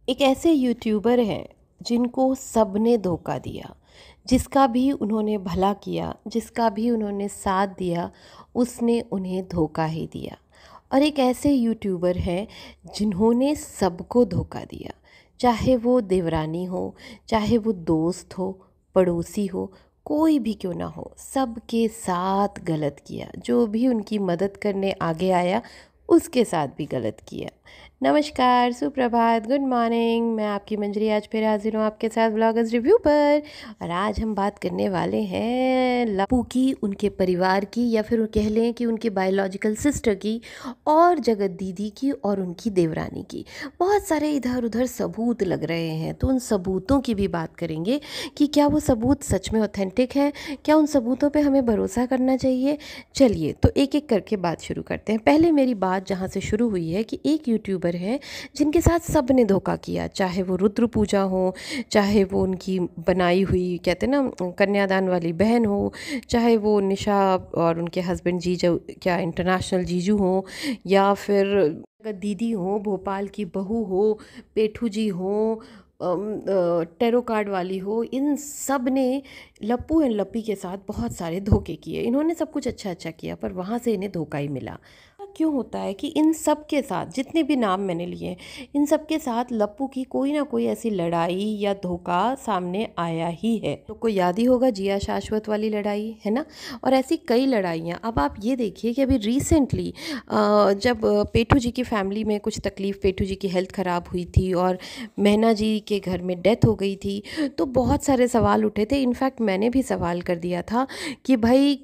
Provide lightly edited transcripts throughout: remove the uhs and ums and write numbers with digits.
एक ऐसे यूट्यूबर हैं जिनको सबने धोखा दिया। जिसका भी उन्होंने भला किया, जिसका भी उन्होंने साथ दिया, उसने उन्हें धोखा ही दिया। और एक ऐसे यूट्यूबर हैं जिन्होंने सबको धोखा दिया। चाहे वो देवरानी हो, चाहे वो दोस्त हो, पड़ोसी हो, कोई भी क्यों ना हो, सबके साथ गलत किया। जो भी उनकी मदद करने आगे आया उसके साथ भी गलत किया। नमस्कार, सुप्रभात, गुड मॉर्निंग। मैं आपकी मंजरी आज फिर हाजिर हूँ आपके साथ व्लॉगर्स रिव्यू पर। और आज हम बात करने वाले हैं लप्पू की, उनके परिवार की, या फिर कह लें कि उनके बायोलॉजिकल सिस्टर की, और जगत दीदी की और उनकी देवरानी की। बहुत सारे इधर उधर सबूत लग रहे हैं, तो उन सबूतों की भी बात करेंगे कि क्या वो सबूत सच में ऑथेंटिक हैं, क्या उन सबूतों पे हमें भरोसा करना चाहिए। चलिए तो एक एक करके बात शुरू करते हैं। पहले मेरी बात जहाँ से शुरू हुई है कि एक यूट्यूबर हैं जिनके साथ सब ने धोखा किया, चाहे वो रुद्र पूजा हो, चाहे वो उनकी बनाई हुई कहते हैं ना कन्यादान वाली बहन हो, चाहे वो निशा और उनके हस्बैंड जीजू, क्या इंटरनेशनल जीजू हो, या फिर दीदी हो, भोपाल की बहू हो, पेठू जी हो, टेरो कार्ड वाली हो। इन सब ने लप्पू एंड लप्पी के साथ बहुत सारे धोखे किए। इन्होंने सब कुछ अच्छा अच्छा किया, पर वहाँ से इन्हें धोखा ही मिला। क्यों होता है कि इन सब के साथ, जितने भी नाम मैंने लिए, इन सब के साथ लप्पू की कोई ना कोई ऐसी लड़ाई या धोखा सामने आया ही है। तो कोई याद ही होगा जिया शाश्वत वाली लड़ाई, है ना। और ऐसी कई लड़ाइयाँ। अब आप ये देखिए कि अभी रिसेंटली जब पेठू जी की फैमिली में कुछ तकलीफ़, पेठू जी की हेल्थ ख़राब हुई थी और महना जी के घर में डेथ हो गई थी, तो बहुत सारे सवाल उठे थे। इनफैक्ट मैंने भी सवाल कर दिया था कि भाई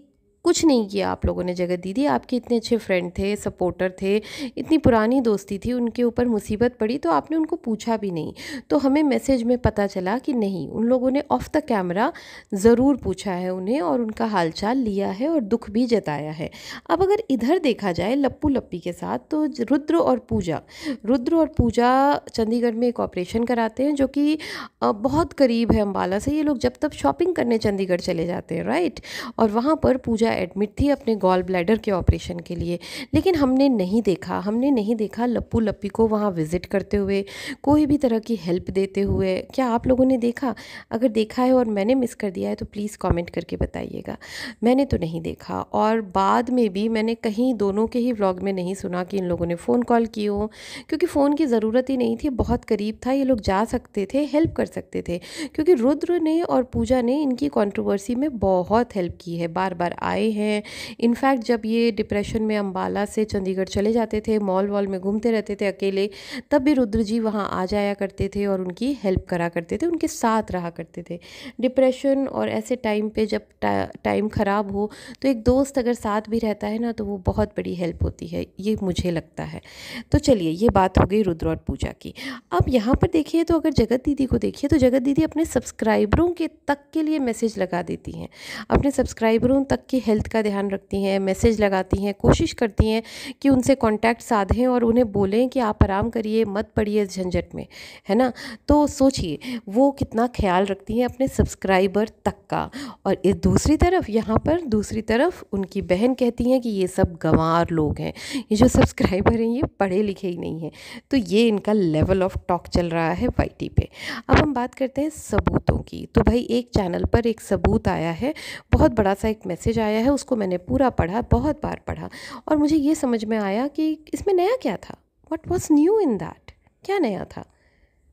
कुछ नहीं किया आप लोगों ने। जगत दीदी आपके इतने अच्छे फ्रेंड थे, सपोर्टर थे, इतनी पुरानी दोस्ती थी, उनके ऊपर मुसीबत पड़ी तो आपने उनको पूछा भी नहीं। तो हमें मैसेज में पता चला कि नहीं, उन लोगों ने ऑफ द कैमरा ज़रूर पूछा है उन्हें और उनका हालचाल लिया है और दुख भी जताया है। अब अगर इधर देखा जाए लप्पू लप्पी के साथ, तो रुद्र और पूजा चंडीगढ़ में एक ऑपरेशन कराते हैं जो कि बहुत करीब है अम्बाला से। ये लोग जब तब शॉपिंग करने चंडीगढ़ चले जाते हैं, राइट। और वहाँ पर पूजा एडमिट थी अपने गॉल ब्लैडर के ऑपरेशन के लिए। लेकिन हमने नहीं देखा लप्पू लप्पी को वहाँ विज़िट करते हुए, कोई भी तरह की हेल्प देते हुए। क्या आप लोगों ने देखा? अगर देखा है और मैंने मिस कर दिया है तो प्लीज़ कमेंट करके बताइएगा। मैंने तो नहीं देखा। और बाद में भी मैंने कहीं दोनों के ही व्लॉग में नहीं सुना कि इन लोगों ने फ़ोन कॉल की हो, क्योंकि फ़ोन की ज़रूरत ही नहीं थी। बहुत करीब था, ये लोग जा सकते थे, हेल्प कर सकते थे। क्योंकि रुद्र ने और पूजा ने इनकी कंट्रोवर्सी में बहुत हेल्प की है, बार बार आए हैं। इनफैक्ट जब ये डिप्रेशन में अम्बाला से चंडीगढ़ चले जाते थे, मॉल वॉल में घूमते रहते थे अकेले, तब भी रुद्र जी वहाँ आ जाया करते थे और उनकी हेल्प करा करते थे, उनके साथ रहा करते थे। डिप्रेशन और ऐसे टाइम पे जब टाइम ख़राब हो तो एक दोस्त अगर साथ भी रहता है ना, तो वो बहुत बड़ी हेल्प होती है, ये मुझे लगता है। तो चलिए, ये बात हो गई रुद्र और पूजा की। अब यहाँ पर देखिए तो अगर जगत दीदी को देखिए तो जगत दीदी अपने सब्सक्राइबरों के तक के लिए मैसेज लगा देती हैं, अपने सब्सक्राइबरों तक की हेल्थ का ध्यान रखती हैं, मैसेज लगाती हैं, कोशिश करती हैं कि उनसे कांटेक्ट साधें और उन्हें बोलें कि आप आराम करिए, मत पड़िए इस झंझट में, है ना। तो सोचिए वो कितना ख्याल रखती हैं अपने सब्सक्राइबर तक का। और इस दूसरी तरफ उनकी बहन कहती हैं कि ये सब गंवार लोग हैं, ये जो सब्सक्राइबर हैं ये पढ़े लिखे ही नहीं हैं। तो ये इनका लेवल ऑफ टॉक चल रहा है वाईटी पे। अब हम बात करते हैं सबूतों की। तो भाई एक चैनल पर एक सबूत आया है, बहुत बड़ा सा एक मैसेज आया है, उसको मैंने पूरा पढ़ा, बहुत बार पढ़ा, और मुझे ये समझ में आया कि इसमें नया क्या था। What was new in that? क्या नया था?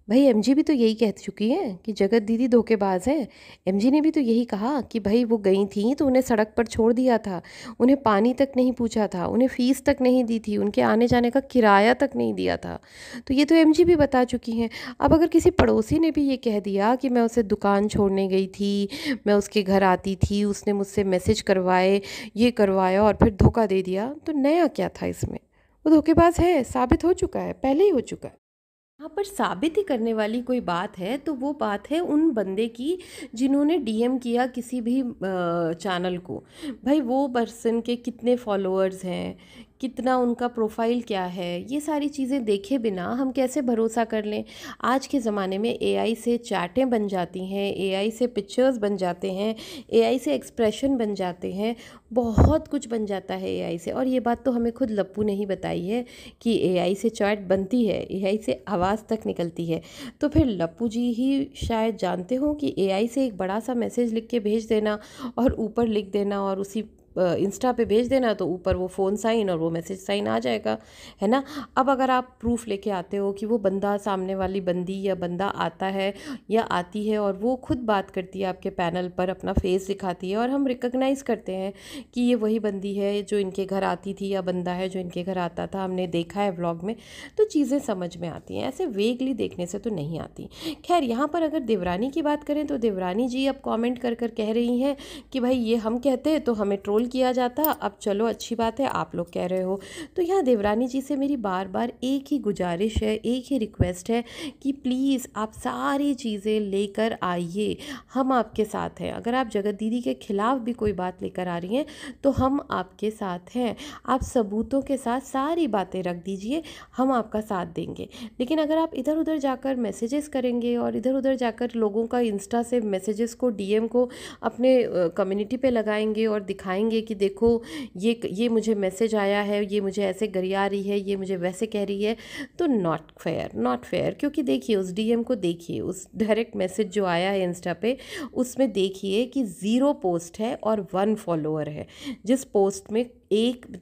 भाई एमजी भी तो यही कह चुकी हैं कि जगत दीदी धोखेबाज हैं। एमजी ने भी तो यही कहा कि भाई वो गई थी तो उन्हें सड़क पर छोड़ दिया था, उन्हें पानी तक नहीं पूछा था, उन्हें फ़ीस तक नहीं दी थी, उनके आने जाने का किराया तक नहीं दिया था। तो ये तो एमजी भी बता चुकी हैं। अब अगर किसी पड़ोसी ने भी ये कह दिया कि मैं उसे दुकान छोड़ने गई थी, मैं उसके घर आती थी, उसने मुझसे मैसेज करवाए, ये करवाया और फिर धोखा दे दिया, तो नया क्या था इसमें? वो धोखेबाज है, साबित हो चुका है, पहले ही हो चुका है। यहाँ पर साबित ही करने वाली कोई बात है तो वो बात है उन बंदे की जिन्होंने डीएम किया किसी भी चैनल को। भाई वो पर्सन के कितने फॉलोअर्स हैं, कितना उनका प्रोफाइल क्या है, ये सारी चीज़ें देखे बिना हम कैसे भरोसा कर लें। आज के ज़माने में एआई से चैटें बन जाती हैं, एआई से पिक्चर्स बन जाते हैं, एआई से एक्सप्रेशन बन जाते हैं, बहुत कुछ बन जाता है एआई से। और ये बात तो हमें खुद लप्पू ने ही बताई है कि एआई से चैट बनती है, एआई से आवाज़ तक निकलती है। तो फिर लप्पू जी ही शायद जानते हो कि एआई से एक बड़ा सा मैसेज लिख के भेज देना और ऊपर लिख देना और उसी इंस्टा पे भेज देना, तो ऊपर वो फ़ोन साइन और वो मैसेज साइन आ जाएगा, है ना। अब अगर आप प्रूफ लेके आते हो कि वो बंदा, सामने वाली बंदी या बंदा आता है या आती है और वो खुद बात करती है आपके पैनल पर, अपना फेस दिखाती है और हम रिकॉग्नाइज़ करते हैं कि ये वही बंदी है जो इनके घर आती थी या बंदा है जो इनके घर आता था, हमने देखा है व्लॉग में, तो चीज़ें समझ में आती हैं। ऐसे वेगली देखने से तो नहीं आती। खैर, यहाँ पर अगर देवरानी की बात करें तो देवरानी जी अब कमेंट कर कर कह रही हैं कि भाई ये हम कहते तो हमें ट्रोल किया जाता, अब चलो अच्छी बात है आप लोग कह रहे हो। तो यहाँ देवरानी जी से मेरी बार बार एक ही गुजारिश है, एक ही रिक्वेस्ट है कि प्लीज़ आप सारी चीज़ें लेकर आइए, हम आपके साथ हैं। अगर आप जगत दीदी के खिलाफ भी कोई बात लेकर आ रही हैं तो हम आपके साथ हैं। आप सबूतों के साथ सारी बातें रख दीजिए, हम आपका साथ देंगे। लेकिन अगर आप इधर उधर जाकर मैसेजेस करेंगे और इधर उधर जाकर लोगों का इंस्टा से मैसेजेस को, डीएम को अपने कम्युनिटी पे लगाएंगे और दिखाएंगे कि देखो ये मुझे मैसेज आया है, ये मुझे ऐसे गरिया रही है, ये मुझे वैसे कह रही है, तो नॉट फेयर, नॉट फेयर। क्योंकि देखिए उस डीएम को देखिए, उस डायरेक्ट मैसेज जो आया है इंस्टा पे, उसमें देखिए कि 0 पोस्ट है और 1 फॉलोअर है।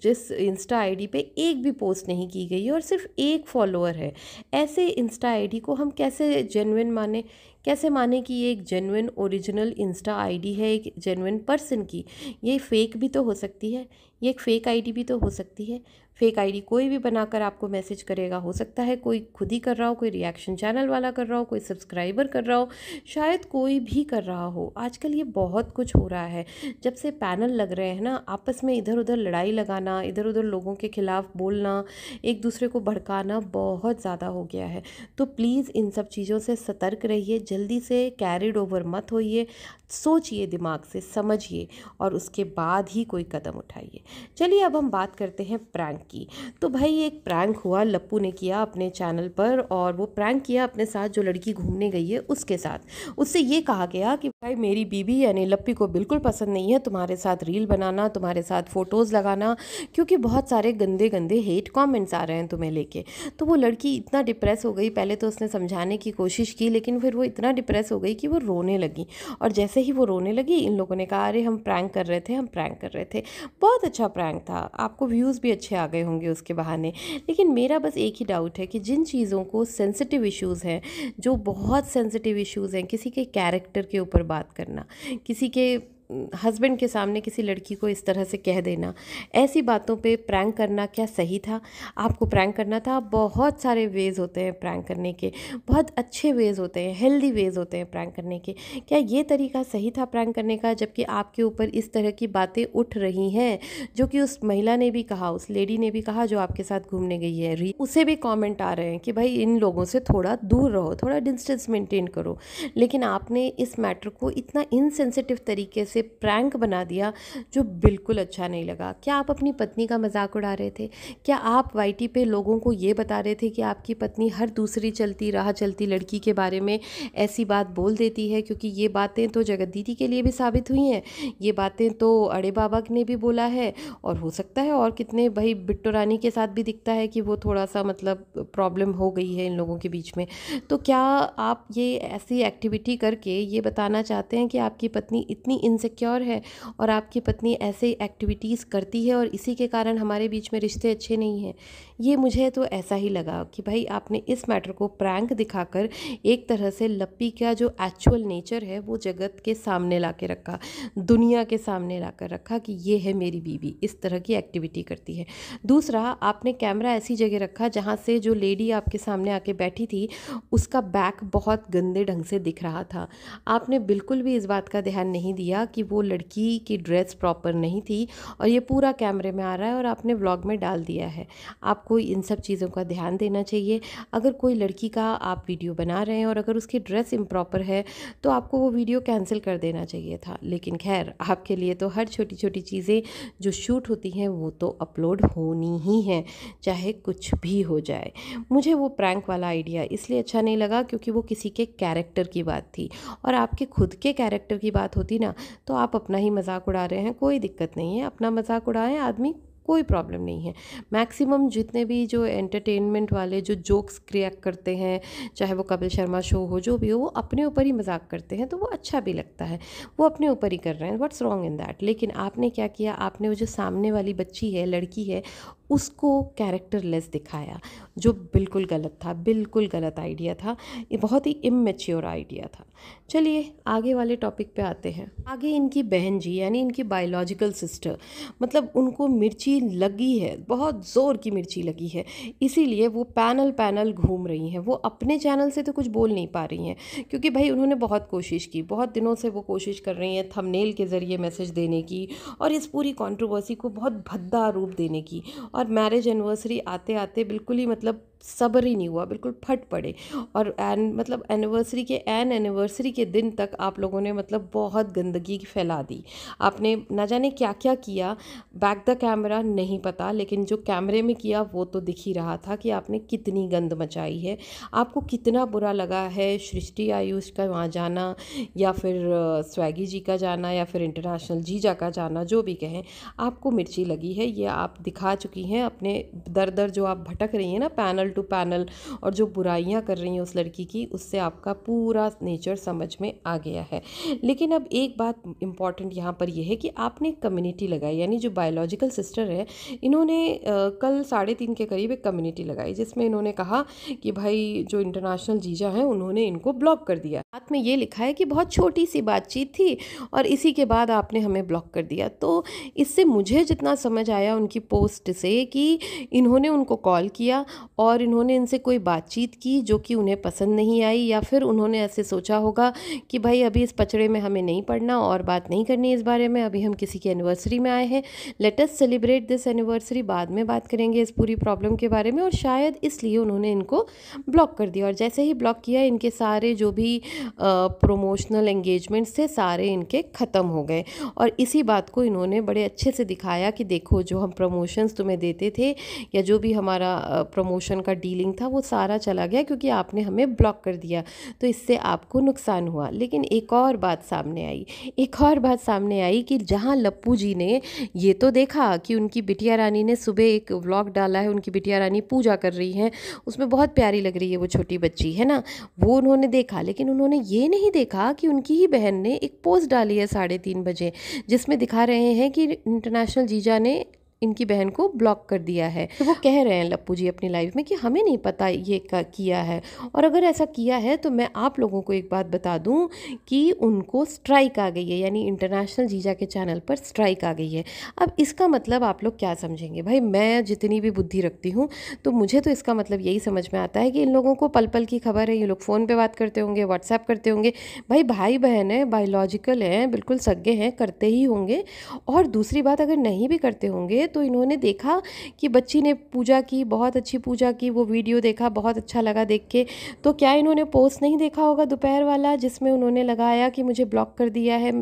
जिस इंस्टा आईडी पे एक भी पोस्ट नहीं की गई है और सिर्फ 1 फॉलोअर है, ऐसे इंस्टा आईडी को हम कैसे जेन्युइन माने, कैसे माने कि ये एक जेन्युइन ओरिजिनल इंस्टा आईडी है, एक जेन्युइन पर्सन की। ये फेक भी तो हो सकती है, ये एक फेक आईडी भी तो हो सकती है। फेक आईडी कोई भी बनाकर आपको मैसेज करेगा, हो सकता है कोई खुद ही कर रहा हो, कोई रिएक्शन चैनल वाला कर रहा हो, कोई सब्सक्राइबर कर रहा हो, शायद कोई भी कर रहा हो। आजकल ये बहुत कुछ हो रहा है। जब से पैनल लग रहे हैं ना, आपस में इधर उधर लड़ाई लगाना, इधर उधर लोगों के खिलाफ बोलना, एक दूसरे को भड़काना बहुत ज़्यादा हो गया है। तो प्लीज़ इन सब चीज़ों से सतर्क रहिए, जल्दी से कैरिड ओवर मत होइए, सोचिए, दिमाग से समझिए और उसके बाद ही कोई कदम उठाइए। चलिए अब हम बात करते हैं प्रैंक की। तो भाई एक प्रैंक हुआ, लप्पू ने किया अपने चैनल पर, और वो प्रैंक किया अपने साथ जो लड़की घूमने गई है उसके साथ। उससे ये कहा गया कि भाई मेरी बीवी यानी लप्पी को बिल्कुल पसंद नहीं है तुम्हारे साथ रील बनाना, तुम्हारे साथ फ़ोटोज़ लगाना, क्योंकि बहुत सारे गंदे गंदे हेट कमेंट्स आ रहे हैं तुम्हें लेके। तो वो लड़की इतना डिप्रेस हो गई, पहले तो उसने समझाने की कोशिश की, लेकिन फिर वो इतना डिप्रेस हो गई कि वो रोने लगी। और जैसे ही वो रोने लगी, इन लोगों ने कहा अरे हम प्रैंक कर रहे थे, हम प्रैंक कर रहे थे। बहुत अच्छा प्रैंक था, आपको व्यूज़ भी अच्छे आ गए होंगे उसके बहाने। लेकिन मेरा बस एक ही डाउट है कि जिन चीज़ों को सेंसिटिव इश्यूज़ हैं, जो बहुत सेंसिटिव इश्यूज़ हैं, किसी के कैरेक्टर के ऊपर बात करना, किसी के हस्बैंड के सामने किसी लड़की को इस तरह से कह देना, ऐसी बातों पे प्रैंक करना क्या सही था? आपको प्रैंक करना था? बहुत सारे वेज़ होते हैं प्रैंक करने के, बहुत अच्छे वेज़ होते हैं, हेल्दी वेज़ होते हैं प्रैंक करने के। क्या ये तरीका सही था प्रैंक करने का, जबकि आपके ऊपर इस तरह की बातें उठ रही हैं, जो कि उस महिला ने भी कहा, उस लेडी ने भी कहा जो आपके साथ घूमने गई है, उसे भी कमेंट आ रहे हैं कि भाई इन लोगों से थोड़ा दूर रहो, थोड़ा डिस्टेंस मेंटेन करो। लेकिन आपने इस मैटर को इतना इनसेंसिटिव तरीके से प्रैंक बना दिया जो बिल्कुल अच्छा नहीं लगा। क्या आप अपनी पत्नी का मजाक उड़ा रहे थे? क्या आप वाईटी पे लोगों को ये बता रहे थे कि आपकी पत्नी हर दूसरी चलती राह चलती लड़की के बारे में ऐसी बात बोल देती है? क्योंकि ये बातें तो जगत दीदी के लिए भी साबित हुई हैं, ये बातें तो अड़े बाबा ने भी बोला है, और हो सकता है और कितने, भाई बिट्टो रानी के साथ भी दिखता है कि वो थोड़ा सा मतलब प्रॉब्लम हो गई है इन लोगों के बीच में। तो क्या आप ये ऐसी एक्टिविटी करके ये बताना चाहते हैं कि आपकी पत्नी इतनी इनसिक्योर है और आपकी पत्नी ऐसे एक्टिविटीज़ करती है और इसी के कारण हमारे बीच में रिश्ते अच्छे नहीं हैं? ये मुझे तो ऐसा ही लगा कि भाई आपने इस मैटर को प्रैंक दिखाकर एक तरह से लप्पी का जो एक्चुअल नेचर है वो जगत के सामने ला के रखा, दुनिया के सामने ला कर रखा कि ये है मेरी बीवी, इस तरह की एक्टिविटी करती है। दूसरा, आपने कैमरा ऐसी जगह रखा जहाँ से जो लेडी आपके सामने आके बैठी थी उसका बैक बहुत गंदे ढंग से दिख रहा था। आपने बिल्कुल भी इस बात का ध्यान नहीं दिया कि कि वो लड़की की ड्रेस प्रॉपर नहीं थी और ये पूरा कैमरे में आ रहा है और आपने व्लॉग में डाल दिया है। आपको इन सब चीज़ों का ध्यान देना चाहिए। अगर कोई लड़की का आप वीडियो बना रहे हैं और अगर उसकी ड्रेस इम्प्रॉपर है तो आपको वो वीडियो कैंसिल कर देना चाहिए था। लेकिन खैर, आपके लिए तो हर छोटी छोटी चीज़ें जो शूट होती हैं वो तो अपलोड होनी ही है, चाहे कुछ भी हो जाए। मुझे वो प्रैंक वाला आइडिया इसलिए अच्छा नहीं लगा क्योंकि वो किसी के कैरेक्टर की बात थी, और आपके खुद के कैरेक्टर की बात होती ना तो आप अपना ही मजाक उड़ा रहे हैं, कोई दिक्कत नहीं है, अपना मजाक उड़ाएं आदमी, कोई प्रॉब्लम नहीं है। मैक्सिमम जितने भी जो एंटरटेनमेंट वाले जो जोक्स क्रिएट करते हैं, चाहे वो कपिल शर्मा शो हो, जो भी हो, वो अपने ऊपर ही मजाक करते हैं तो वो अच्छा भी लगता है, वो अपने ऊपर ही कर रहे हैं, व्हाट्स रॉन्ग इन दैट। लेकिन आपने क्या किया, आपने वो जो सामने वाली बच्ची है, लड़की है, उसको कैरेक्टरलेस दिखाया, जो बिल्कुल गलत था, बिल्कुल गलत आइडिया था, ये बहुत ही इमेच्योर आइडिया था। चलिए आगे वाले टॉपिक पे आते हैं। आगे इनकी बहन जी, यानी इनकी बायोलॉजिकल सिस्टर, मतलब उनको मिर्ची लगी है, बहुत ज़ोर की मिर्ची लगी है, इसीलिए वो पैनल पैनल घूम रही हैं। वो अपने चैनल से तो कुछ बोल नहीं पा रही हैं क्योंकि भाई उन्होंने बहुत कोशिश की, बहुत दिनों से वो कोशिश कर रही हैं थंबनेल के ज़रिए मैसेज देने की और इस पूरी कंट्रोवर्सी को बहुत भद्दा रूप देने की। और मैरिज एनिवर्सरी आते आते बिल्कुल ही मतलब सब्र ही नहीं हुआ, बिल्कुल फट पड़े। और मतलब एनिवर्सरी के दिन तक आप लोगों ने मतलब बहुत गंदगी फैला दी। आपने ना जाने क्या क्या किया, बैक द कैमरा नहीं पता, लेकिन जो कैमरे में किया वो तो दिख ही रहा था कि आपने कितनी गंद मचाई है। आपको कितना बुरा लगा है सृष्टि आयुष का वहाँ जाना, या फिर स्वैगी जी का जाना, या फिर इंटरनेशनल जीजा का जाना, जो भी कहें, आपको मिर्ची लगी है, ये आप दिखा चुकी हैं। अपने दर दर जो आप भटक रही हैं ना, पैनल टू पैनल, और जो बुराइयां कर रही हैं उस लड़की की, उससे आपका पूरा नेचर समझ में आ गया है। लेकिन अब एक बात इम्पॉर्टेंट यहाँ पर यह है कि आपने कम्युनिटी लगाई, यानी जो बायोलॉजिकल सिस्टर है, इन्होंने कल 3:30 के करीब एक कम्युनिटी लगाई जिसमें इन्होंने कहा कि भाई जो इंटरनेशनल जीजा हैं उन्होंने इनको ब्लॉक कर दिया। साथ में ये लिखा है कि बहुत छोटी सी बातचीत थी और इसी के बाद आपने हमें ब्लॉक कर दिया। तो इससे मुझे जितना समझ आया उनकी पोस्ट से कि इन्होंने उनको कॉल किया और इन्होंने इनसे कोई बातचीत की जो कि उन्हें पसंद नहीं आई, या फिर उन्होंने ऐसे सोचा होगा कि भाई अभी इस पचड़े में हमें नहीं पड़ना और बात नहीं करनी इस बारे में, अभी हम किसी की एनिवर्सरी में आए हैं, let us celebrate this anniversary, बाद में बात करेंगे इस पूरी प्रॉब्लम के बारे में। और शायद इसलिए उन्होंने इनको ब्लॉक कर दिया। और जैसे ही ब्लॉक किया, इनके सारे जो भी प्रोमोशनल एंगेजमेंट्स थे सारे इनके ख़त्म हो गए। और इसी बात को इन्होंने बड़े अच्छे से दिखाया कि देखो, जो हम प्रमोशंस तुम्हें देते थे या जो भी हमारा प्रमोशन का डीलिंग था वो सारा चला गया क्योंकि आपने हमें ब्लॉक कर दिया, तो इससे आपको नुकसान हुआ। लेकिन एक और बात सामने आई कि जहाँ लप्पू जी ने ये तो देखा कि उनकी बिटिया रानी ने सुबह एक व्लॉग डाला है, उनकी बिटिया रानी पूजा कर रही हैं, उसमें बहुत प्यारी लग रही है वो छोटी बच्ची है ना, वो उन्होंने देखा। लेकिन उन्होंने ये नहीं देखा कि उनकी ही बहन ने एक पोस्ट डाली है 3:30 बजे, जिसमें दिखा रहे हैं कि इंटरनेशनल जीजा ने इनकी बहन को ब्लॉक कर दिया है। तो वो कह रहे हैं लप्पू जी अपनी लाइफ में कि हमें नहीं पता ये किया है, और अगर ऐसा किया है तो मैं आप लोगों को एक बात बता दूं कि उनको स्ट्राइक आ गई है, यानी इंटरनेशनल जीजा के चैनल पर स्ट्राइक आ गई है। अब इसका मतलब आप लोग क्या समझेंगे? भाई मैं जितनी भी बुद्धि रखती हूँ तो मुझे तो इसका मतलब यही समझ में आता है कि इन लोगों को पल पल की खबर है, ये लोग फ़ोन पर बात करते होंगे, व्हाट्सएप करते होंगे। भाई बहन है, बायोलॉजिकल हैं, बिल्कुल सगे हैं, करते ही होंगे। और दूसरी बात, अगर नहीं भी करते होंगे तो इन्होंने देखा कि बच्ची ने पूजा की, बहुत अच्छी पूजा की, वो वीडियो देखा, बहुत अच्छा लगा देख के, तो क्या इन्होंने पोस्ट नहीं देखा होगा दोपहर वाला जिसमें उन्होंने लगाया कि मुझे ब्लॉक कर दिया है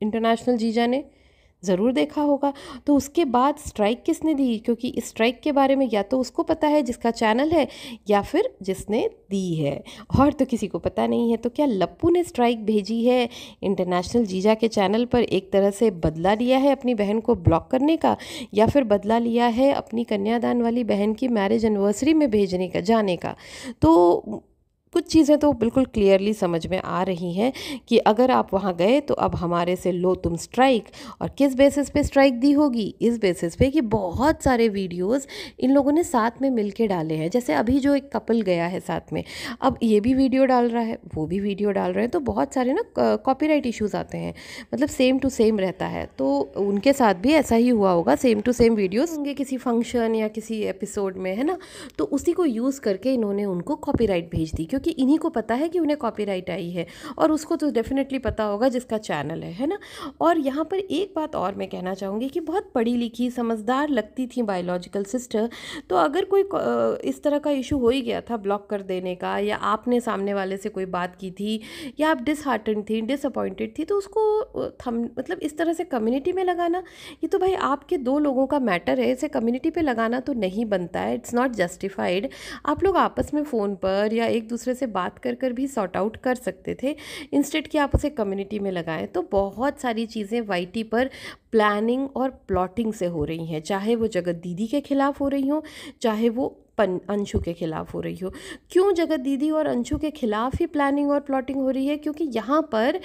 इंटरनेशनल जीजा ने? ज़रूर देखा होगा। तो उसके बाद स्ट्राइक किसने दी? क्योंकि इस स्ट्राइक के बारे में या तो उसको पता है जिसका चैनल है, या फिर जिसने दी है, और तो किसी को पता नहीं है। तो क्या लप्पू ने स्ट्राइक भेजी है इंटरनेशनल जीजा के चैनल पर, एक तरह से बदला लिया है अपनी बहन को ब्लॉक करने का, या फिर बदला लिया है अपनी कन्यादान वाली बहन की मैरिज एनिवर्सरी में भेजने का, जाने का? तो कुछ चीज़ें तो बिल्कुल क्लियरली समझ में आ रही हैं कि अगर आप वहाँ गए तो अब हमारे से लो तुम स्ट्राइक। और किस बेसिस पे स्ट्राइक दी होगी? इस बेसिस पे कि बहुत सारे वीडियोस इन लोगों ने साथ में मिलके डाले हैं। जैसे अभी जो एक कपल गया है साथ में, अब ये भी वीडियो डाल रहा है, वो भी वीडियो डाल रहे हैं, तो बहुत सारे ना कॉपीराइट इश्यूज़ आते हैं, मतलब सेम टू सेम रहता है। तो उनके साथ भी ऐसा ही हुआ होगा, सेम टू सेम वीडियोज़ होंगे किसी फंक्शन या किसी एपिसोड में, है ना? तो उसी को यूज़ करके इन्होंने उनको कॉपीराइट भेज दी, क्योंकि इन्हीं को पता है कि उन्हें कॉपीराइट आई है, और उसको तो डेफिनेटली पता होगा जिसका चैनल है ना। और यहाँ पर एक बात और मैं कहना चाहूँगी कि बहुत पढ़ी लिखी समझदार लगती थी बायोलॉजिकल सिस्टर, तो अगर कोई इस तरह का इशू हो ही गया था ब्लॉक कर देने का, या आपने सामने वाले से कोई बात की थी, या आप डिसहार्टन थी, डिसअपॉइंटेड थी, तो उसको थम मतलब इस तरह से कम्युनिटी में लगाना, ये तो भाई आपके दो लोगों का मैटर है, इसे कम्युनिटी पे लगाना तो नहीं बनता है, इट्स नॉट जस्टिफाइड। आप लोग आपस में फ़ोन पर या एक दूसरे से बात कर कर भी सॉर्ट आउट कर सकते थे, इंस्टेड कि आप उसे कम्युनिटी में लगाएं। तो बहुत सारी चीज़ें वाईटी पर प्लानिंग और प्लॉटिंग से हो रही हैं, चाहे वो जगत दीदी के खिलाफ हो रही हो, चाहे वो अंशु के खिलाफ हो रही हो। क्यों जगत दीदी और अंशु के खिलाफ ही प्लानिंग और प्लॉटिंग हो रही है? क्योंकि यहाँ पर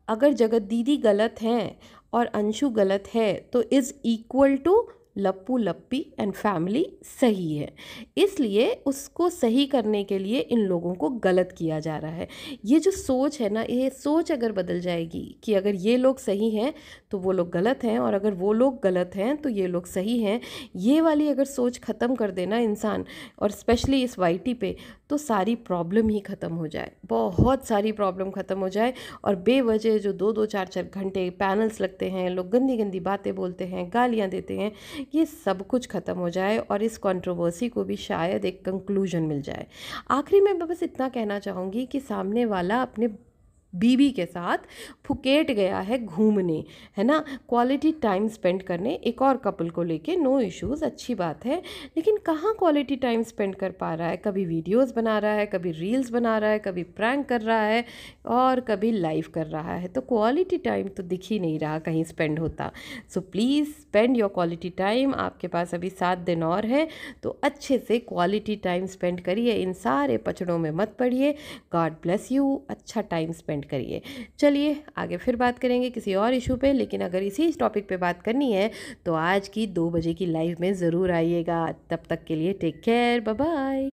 अगर जगत दीदी गलत हैं और अंशु गलत है, तो इज़ इक्वल टू लप्पू लप्पी एंड फैमिली सही है। इसलिए उसको सही करने के लिए इन लोगों को गलत किया जा रहा है। ये जो सोच है ना, ये सोच अगर बदल जाएगी कि अगर ये लोग सही हैं तो वो लोग गलत हैं, और अगर वो लोग गलत हैं तो ये लोग सही हैं, ये वाली अगर सोच ख़त्म कर देना इंसान, और स्पेशली इस वाईटी पे, तो सारी प्रॉब्लम ही ख़त्म हो जाए, बहुत सारी प्रॉब्लम ख़त्म हो जाए। और बेवजह जो 2-2 4-4 घंटे पैनल्स लगते हैं, लोग गंदी गंदी बातें बोलते हैं, गालियाँ देते हैं, ये सब कुछ ख़त्म हो जाए और इस कंट्रोवर्सी को भी शायद एक कंक्लूजन मिल जाए। आखिरी में मैं बस इतना कहना चाहूँगी कि सामने वाला अपने बीवी के साथ फुकेट गया है घूमने, है ना, क्वालिटी टाइम स्पेंड करने, एक और कपल को लेके, नो इश्यूज़, अच्छी बात है, लेकिन कहाँ क्वालिटी टाइम स्पेंड कर पा रहा है? कभी वीडियोस बना रहा है, कभी रील्स बना रहा है, कभी प्रैंक कर रहा है, और कभी लाइव कर रहा है। तो क्वालिटी टाइम तो दिख ही नहीं रहा कहीं स्पेंड होता। So please spend your quality time. आपके पास अभी 7 दिन और है, तो अच्छे से क्वालिटी टाइम स्पेंड करिए, इन सारे पचड़ों में मत पड़िए। गॉड ब्लेस यू, अच्छा टाइम स्पेंड करिए। चलिए आगे फिर बात करेंगे किसी और इशू पे, लेकिन अगर इसी टॉपिक पे बात करनी है तो आज की 2 बजे की लाइव में ज़रूर आइएगा। तब तक के लिए टेक केयर, बाय बाय।